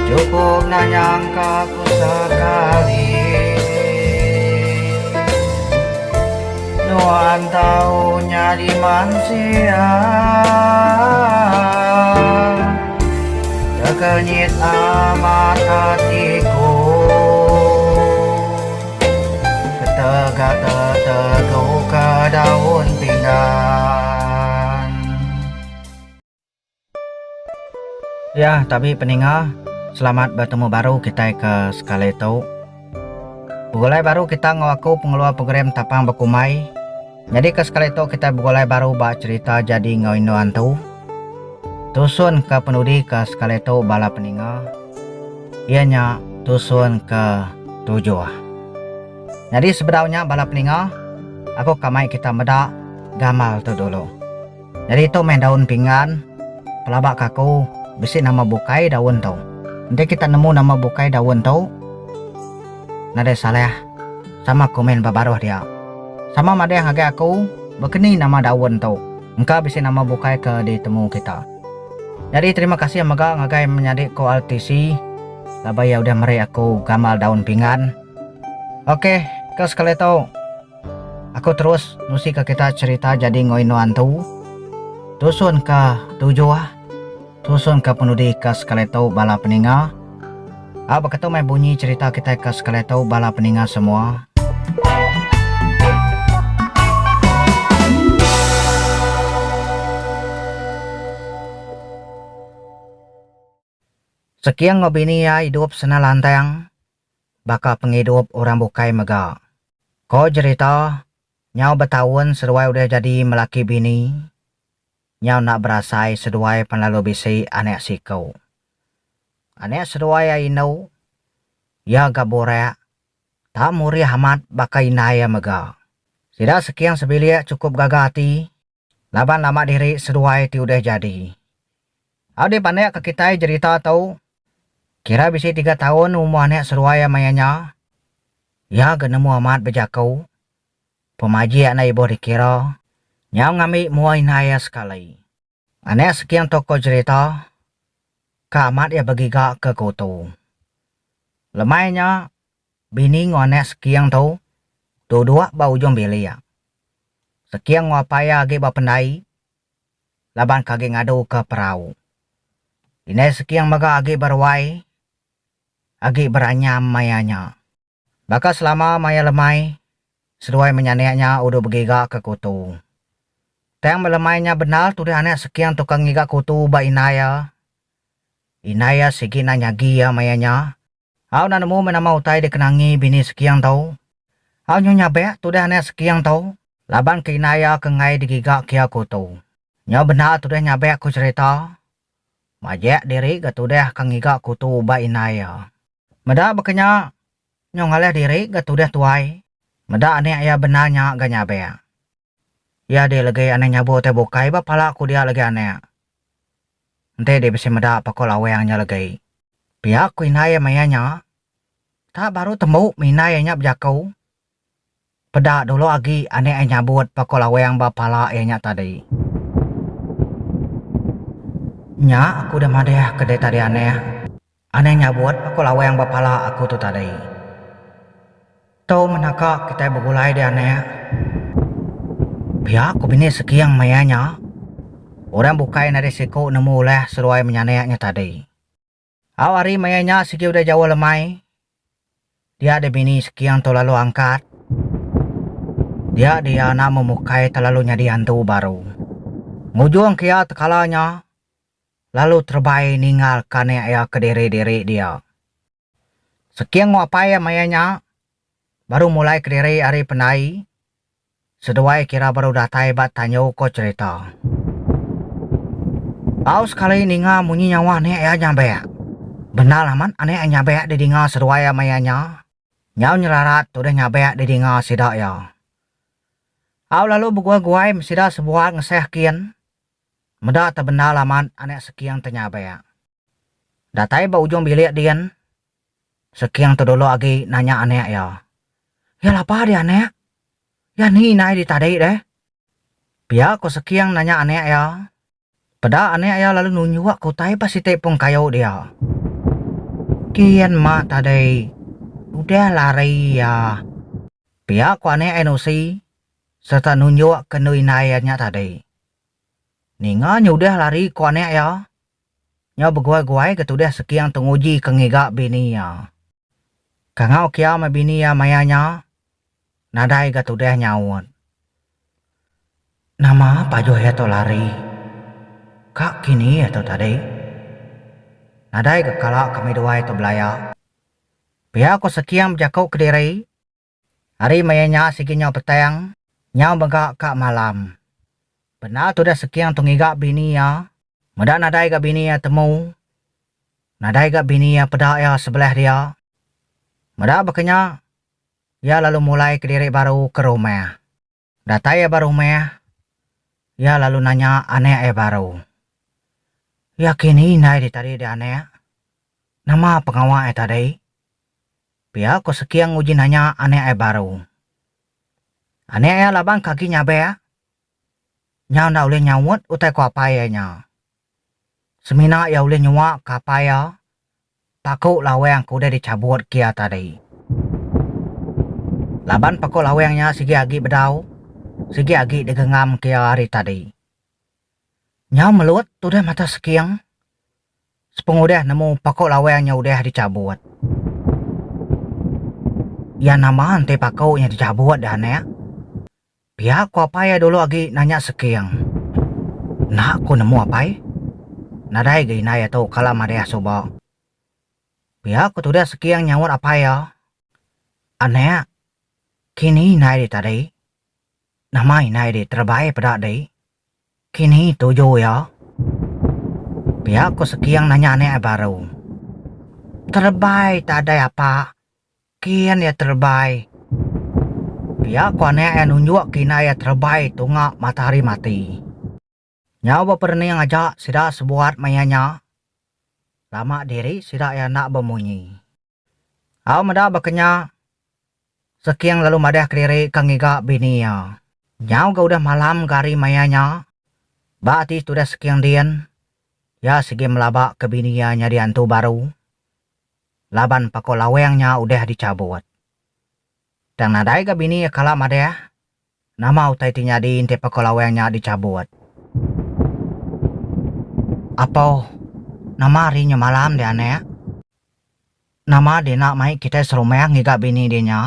Cukup nanyangka ku sekali Nuan taunya di mansia Terkenyit amat hatiku Ketegak-teguk ke daun pinggan. Ya, tapi peninggal, selamat bertemu baru kita ke sekali itu. Begulai baru kita ngawaku pengeluar program tapang bekumai. Jadi ke sekali itu kita begulai baru bak cerita jadi ngawinoan tu. Tusun ke penudi ke sekali itu bala peninggal. Ianya tusun ke 7. Jadi sebenarnya bala peninggal, aku kamai kita medak gamal tu dulu. Jadi itu main daun pinggan, pelabak kaku, bisi nama bukai daun tu. Nanti kita nemu nama bukai daun tu. Nade salah sama komen babaruh dia. Sama made yang agak aku begini nama daun tu. Engkau bisi nama bukai ke ditemu kita. Jadi terima kasih amaga ngagai menyadik ko altisi. Labai ya udah meri aku gamal daun pinggan. Oke, ke sekali tu. Aku terus nusi ke kita cerita jadi ngoinoan tu. Tusun ke 7. Tusun ke penudi ke sekali tu bala peninggal. Begitu main bunyi cerita kita ke sekali tu bala peninggal semua. Sekian ngobini ya hidup sena lantang. Baka penghidup orang bukai mega. Ko cerita nyau bertahun seruai udah jadi melaki bini. Nyau nak berasai seduai penlalu bisi anek sikau. Anek seduai ya inau. Ya gaborea. Tak muri hamat baka inaya mega. Sida sekian sebilia cukup gagati. Laban lama diri seduai ti udah jadi. Ade pandai ke kita cerita tau. Kira bisi 3 tahun umur anek seruai mayanya. Ya genemu amat bejakau. Pemaji anak ibu dikira. Nyau ngami muai naya sekali. Anek sekian toko cerita. Ka amat ya begiga ke kutu. Lemainya. Bini ngonek sekian tau. Dua bau ujung bilia. Sekian ngapaya agi bapendai. Laban kagi ngadu ke perahu. Ini sekian maga agi berwai. Agi beranyam mayanya. Baka selama maya lemai. Seduai menyanyianya udah begiga ke kutu. Teng melemainya benar tuh anek sekian tukang ngiga kutu ba inaya. Inaya sigi nanya gia mayanya. Au nanamu menama utai dikenangi bini sekian tau. Au nyonya be tuh anek sekian tau. Laban ke inaya ke ngai digiga kia kutu. Nyo benar tuh nyabe aku cerita. Majek diri gatu deh kang ngiga kutu ba inaya. Meda bekenya nyong ngaleh diri gatu deh tuai. Meda anek ya benarnya gak nyabe. Ya dia lagi aneh nyabu te bukai ba pala aku dia lagi aneh. Ente dia bisa meda pakol awangnya lagi. Pihak ku inaya mayanya. Tak baru temu minayanya bejakau. Peda dulu lagi aneh nyabut pakol awang ba pala enya tadi. Nya aku udah madeh kedai tadi aneh. Aneh nyabut pakol awang ba pala aku tuh tadi. Tau menaka kita begulai di aneh. Pihak ku bini sekian mayanya. Orang bukai na risiko nemu oleh seruai menyanyinya tadi. Awari mayanya siki udah jauh lemai. Dia ada bini sekian tu lalu angkat. Dia nak memukai terlalu nyadi hantu baru. Ngujung kia tekalanya. Lalu terbaik ninggal kane ya ke diri-diri dia. Sekian ngapai mayanya. Baru mulai ke diri hari penai. Seduai kira baru datai bat tanyo ko cerita. Au sekali ninga munyi nyawa ne ya nyambe. Benar aman ane nyabe di dinga seduai mayanya. Nyau nyelarat tuh nyabe di dinga sidak ya. Au lalu begua-guai mesida sebuah ngeseh kian. Meda tebenar laman anek sekian tenyabe. Datai ba ujung bilik dian. Sekian tu dulu lagi nanya anek ya. Ya lapa dia anek? Ya ni nai di tadi deh. Pia ko sekian nanya anek ya. Pada anek ya lalu nunjuk aku tai pasti tepung kayu dia. Kian mak tadi udah lari ya. Pihak kuane NOC serta nunjuk ke nuinayanya tadi. Ninga udah lari kuane ya. Nya beguai-guai ketudah sekian tenguji kengigak bini ya. Kangau kia ma bini ya mayanya. Nadai ketudah nyawut. Nama pajo heto lari. Kak kini atau tadi. Nadai kekala kami dua itu belaya. Pihak ko sekian jakau kediri. Hari mayanya sikinya petang. Nyau begak kak malam. Benar tu dah sekian tungigak bini ya. Mudah nadai ke bini ya temu. Nadai ke bini ya pedak ya sebelah dia. Mudah bekenya. Ya lalu mulai kediri baru ke rumah. Datai ya baru rumah. Ya lalu nanya aneh baru. Ya kini nai ditari di aneh. Nama pengawal tadi. Pihak ko sekian uji nanya aneh baru. Aneh labang kaki nyabe. Nyau na ule nyawut utai ko apa ya nya. Semina ya ule nyawa kapaya. Paku lawang kuda dicabut kia tadi. Laban paku lawangnya sigi agi bedau. Sigi agi digengam kia hari tadi. Nyau melut udah mata sekiang. Sepung udah nemu paku lawangnya udah dicabut. Ya nama ante paku yang dicabut dah ya. Pihak ko apa ya dulu agi nanya sekiang. Nak ko nemu apa ya? Nadai gina ya tu kala madaya soba. Pihak ko tudah sekiang nyawut apa ya? Aneh. Kini nai di tadi. Nama nai di terbaik pada di. Kini tujuh ya. Pihak ko sekiang nanya aneh baru. Terbaik tak ada apa. Kian ya terbaik. Pihak ko aneh yang nunjuk kina ya terbaik tunggak matahari mati. Nyawa pernah yang ajak sida sebuat mayanya. Lama diri sida ya nak bemunyi. Aw mada bakenya. Sekian lalu madah kediri kangiga bini ya. Nyau ga udah malam gari mayanya. Bati sudah sekian dian. Ya segi melabak ke bini ya nyari antu baru. Laban pako lawengnya udah dicabut. Dan nadai ke bini ya kala madah. Nama utai tinyadin te pako lawengnya dicabut. Apa nama harinya malam dia aneh. Nama dia nak mai kita serumah ngiga bini dia nya.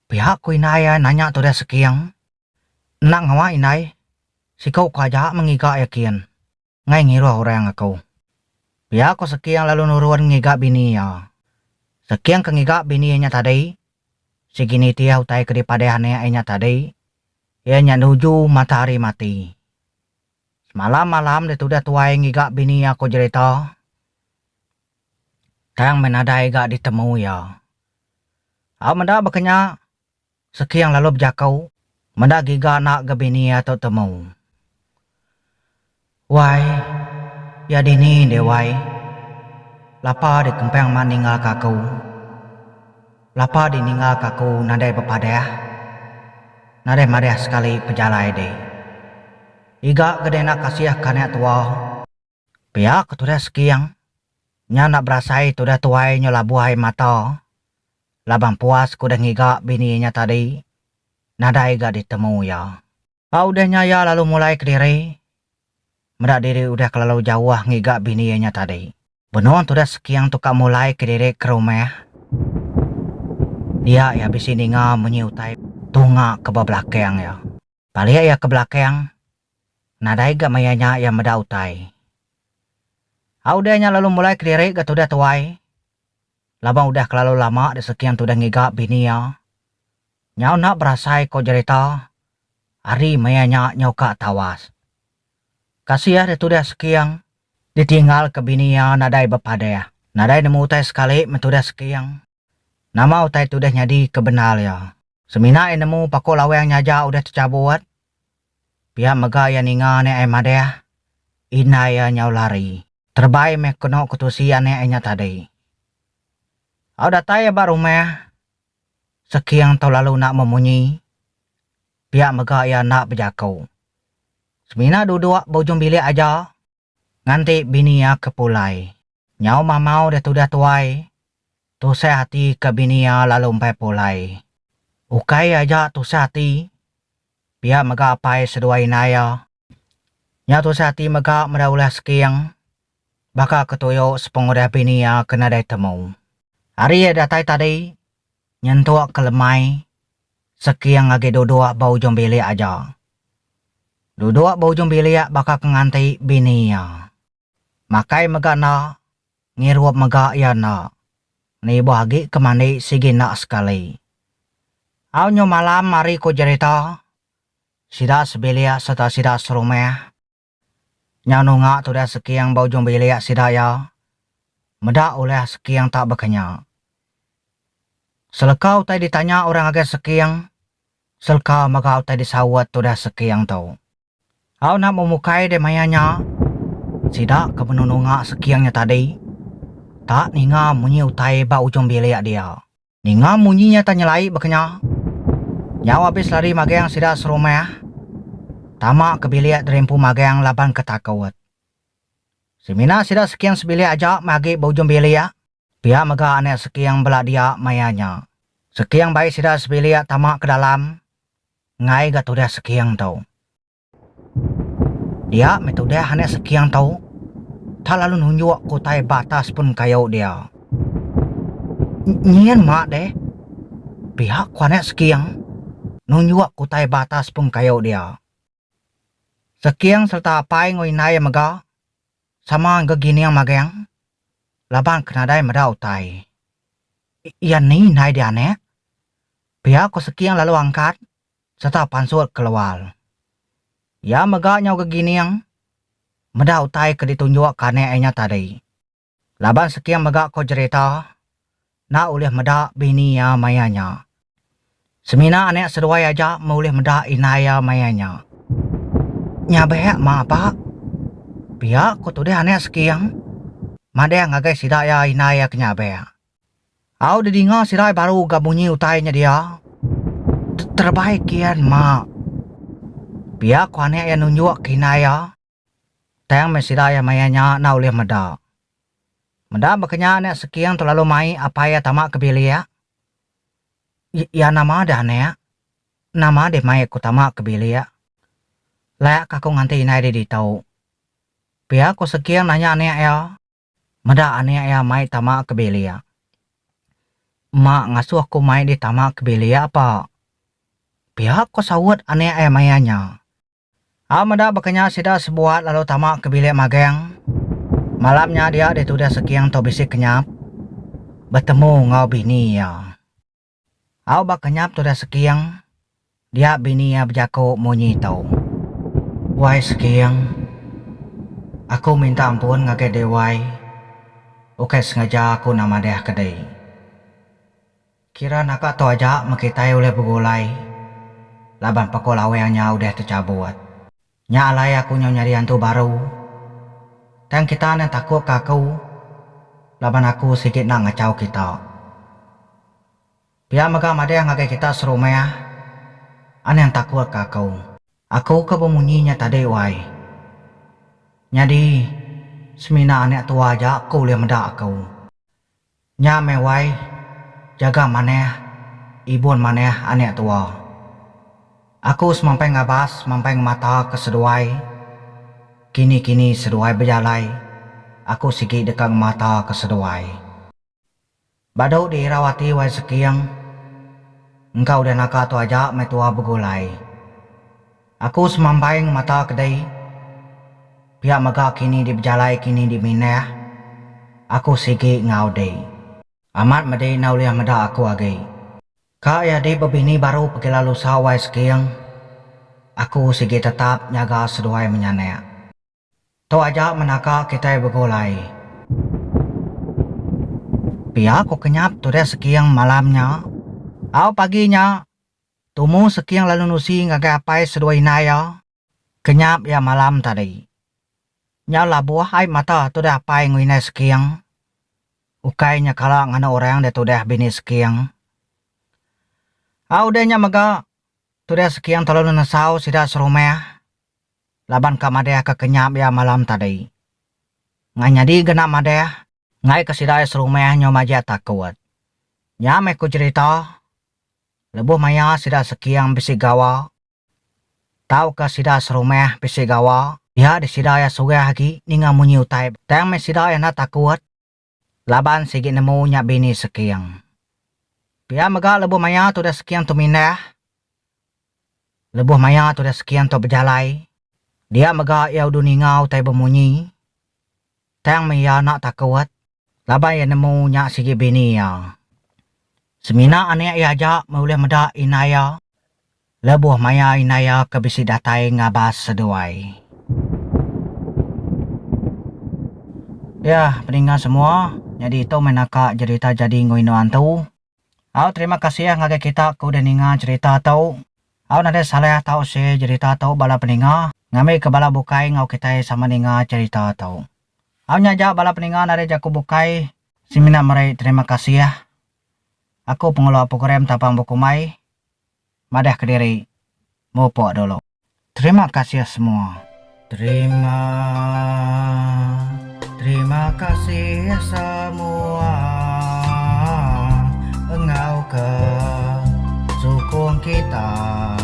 Pihak ku inaya nanya tu dah sekian. Nak ngawa inai. Si kau kaja mengiga yakin. Ngai ngiru orang aku. Pihak ku sekian lalu nuruan ngiga bini ya. Sekian kengiga bini nya tadi. Si gini tia utai kedaripada nya tadi. Ia nya nuju matahari mati. Malam-malam dia sudah tuai ngiga bini aku cerita. Tang menadai gak ditemu ya. Menda bekenya. Sekian lalu berjakau. Menda giga nak ke bini atau temu. Wai. Ya dini deh wai. Lapa di kempeng maninggal kaku. Lapa di ninggal kaku nadai bepadeh. Nadai madeh sekali pejalai deh. Iga gede nak kasih kanek tua. Pihak ketudah sekian. Nya nak berasai tudah tuai nyolabuhai mata. Labang puas kuda ngiga bininya tadi. Nadai gak ditemu ya. Udahnya ya lalu mulai kediri. Medak diri udah kelalu jauh ngiga bininya tadi. Benon tudah sekian tukak mulai kediri ke rumah. Dia ya bisi ninga menyiutai tunga ke belakang ya. Paling ya ke belakang. Nadai gak mayanya yang medak utai. Udahnya lalu mulai kediri gak tudah tuai. Labang udah kelalu lama di sekian tudah ngiga bini ya. Nyau nak berasai ko cerita. Hari mayanya nyau kak tawas. Kasih ya tudah sekian. Ditinggal ke bini ya nadai bepada ya. Nadai nemu utai sekali metudah sekian. Nama utai tudah nyadi kebenal ya. Semina nemu pako lawang nyaja udah tercabut. Pihak mega ya ninga ne emadeh. Ina ya nyau lari. Terbaik meh kena ketusian ne enya tadi. Udah tanya baru meh. Sekian tau lalu nak memunyi. Pihak mega ya nak berjakau. Semina duduk bojong bilik aja. Nganti bini ya kepulai. Nyau mamau de tudah tuai. Tu hati ke binia lalu empai pulai. Ukai aja tu hati. Pihak mega apai seduai naya. Nya tu hati mega medaulah sekiang. Baka ketuyo sepengudah binia kena dai temu. Hari datai tadi. Nyentuak kelemai. Sekiang age duduk bau jombili aja. Duduk bau jombili baka kenganti binia. Makai mega na. Ngiruap mega ya na. Ni bahagi kemani sige nak sekali. Awnyo malam mari ko cerita. Sida sebelia serta sida serumah. Nyano nga tu dah sekiang bau jong belia sida ya. Meda oleh sekiang tak berkenya. Selekau tai ditanya orang agak sekiang. Selekau magau tai disawat tu dah sekiang tau. Aw nak memukai de mayanya. Sida kebenununga sekiangnya tadi. Tak ninga munyi utai ba ujung bilik dia. Ninga munyinya tanya lai bekenya. Nyawa habis lari magang sida serumah. Tamak ke bilik derempu magang laban ketakawat. Semina sida sekiang sebilik aja magi ba ujung bilik. Pihak maga anek sekiang belak dia mayanya. Sekiang baik sida sebilik tamak ke dalam. Ngai gatudah sekiang tau. Dia metudah anek sekiang tau. Tak lalu nunjuk kotai batas pun kayau dia. Nyian mak deh. Pihak kuanek sekiang. Nunjuk kotai batas pun kayau dia. Sekiang serta apai ngoi nai maga. Sama gini yang magang. Laban kenadai meda utai. Iyan ni nai dia nek. Pihak ko sekiang lalu angkat. Serta pansut keluar. Ya maga nyau gini yang. Meda utai ke ditunjuk kaneknya tadi. Laban sekian mega ko cerita. Na oleh meda bini ya mayanya. Semina anek seduai aja boleh meda inaya mayanya. Nyabek ma apa? Pihak ko tu deh anek sekian. Made ngagai sida ya inaya kenyabek. Au didinga sida baru gabunyi utainya dia. Terbaik kian ma. Pihak ko anek yang nunjuk kinaya. Tang mesidaya mayanya na oleh meda. Meda bekenya anek sekian terlalu mai apa ya tamak kebilia. Ya nama dah anek. Nama de mai ku tamak kebilia. Layak aku nganti inai di tau. Pihak ku sekian nanya anek ya. Meda anek ya mai tamak kebilia. Mak ngasuh aku mai di tamak kebilia apa? Pihak ku sawut anek ya mayanya. Meda bekenya sida sebuat lalu tamak ke bilik magang. Malamnya dia ditudah sekiang tau bisik kenyap. Bertemu ngau bini ya. Bak kenyap tudah sekiang. Dia bini ya berjaku munyi tau. Wai sekiang. Aku minta ampun ngake dewai. Ukai sengaja aku nama deh kedai. Kira nakak tau aja makitai oleh begulai. Laban pakol awenya udah tercabut. Nya alai aku nyari hantu baru. Dan kita yang takut kaku. Laban aku sikit nak ngacau kita. Pihak mega madeh ngagai kita serumah. Ane yang takut kaku. Aku kebemunyinya tadi wai. Nyadi. Semina anek tua aja aku boleh mendak aku. Nya mewai. Jaga maneh. Ibun maneh anek tua. Aku semampai ngabas, mampai mata ke seduai. Kini seduai berjalai. Aku sikit dekat mata ke seduai. Badau diirawati wai sekiang. Engkau dan nakak tu aja metua begulai. Aku semampai mata kedai. Pihak mega kini di berjalai kini di minah. Aku sikit ngau dei. Amat medai nauliah meda aku agai. Kak ya di bebini baru pergi lalu sawai sekiang. Aku sigi tetap nyaga seduai menyanek. Tu aja menaka kita begulai. Pihak aku kenyap tu dia sekiang malamnya. Paginya. Tumu sekiang lalu nusi ngagai apai seduai naya. Kenyap ya malam tadi. Nyala buah ai mata tu dah apai nguinai sekiang. Ukainya kala ngana orang dia tu dah bini sekiang. Udahnya mega. Tu dah sekian terlalu nasau sida serumah. Laban ka madeh ke kenyap ya malam tadi. Nganyadi genap madeh. Ngai kesidai serumah nyomaja takut. Nyame ku cerita. Lebuh maya sida sekiang bisi gawa. Tau ke sida serumah bisi gawa. Dia di sida ya suwe hagi ninga munyi utai. Tang me sida ya na takut. Laban sigi nemu nya bini sekiang. Pia mega lebuh maya tu dah sekian tu mindah. Lebuh maya tu dah sekian tu berjalai. Dia mega ya udu ninga utai bermunyi. Tang me ya nak takut. Laban ya nemu nya sigi bini ya. Semina ane ya aja mulai meda inaya. Lebuh maya inaya kebisi datai ngabas seduai. Ya, peninggal semua. Jadi itu menaka cerita jadi ngoinuan tu. Au terima kasih ya ngage kita ku udah ninga cerita tau. Au nade salah tau si cerita tau bala peninga. Ngami ke bala bukai ngau kita sama ninga cerita tau. Au nyaja bala peninga nade jaku bukai. Simina merai terima kasih ya. Aku pengelola program Tapang Buku Mai. Madah Kediri. Mopo dulu. Terima kasih semua. Terima kasih semua. Engkau ke sukung kita.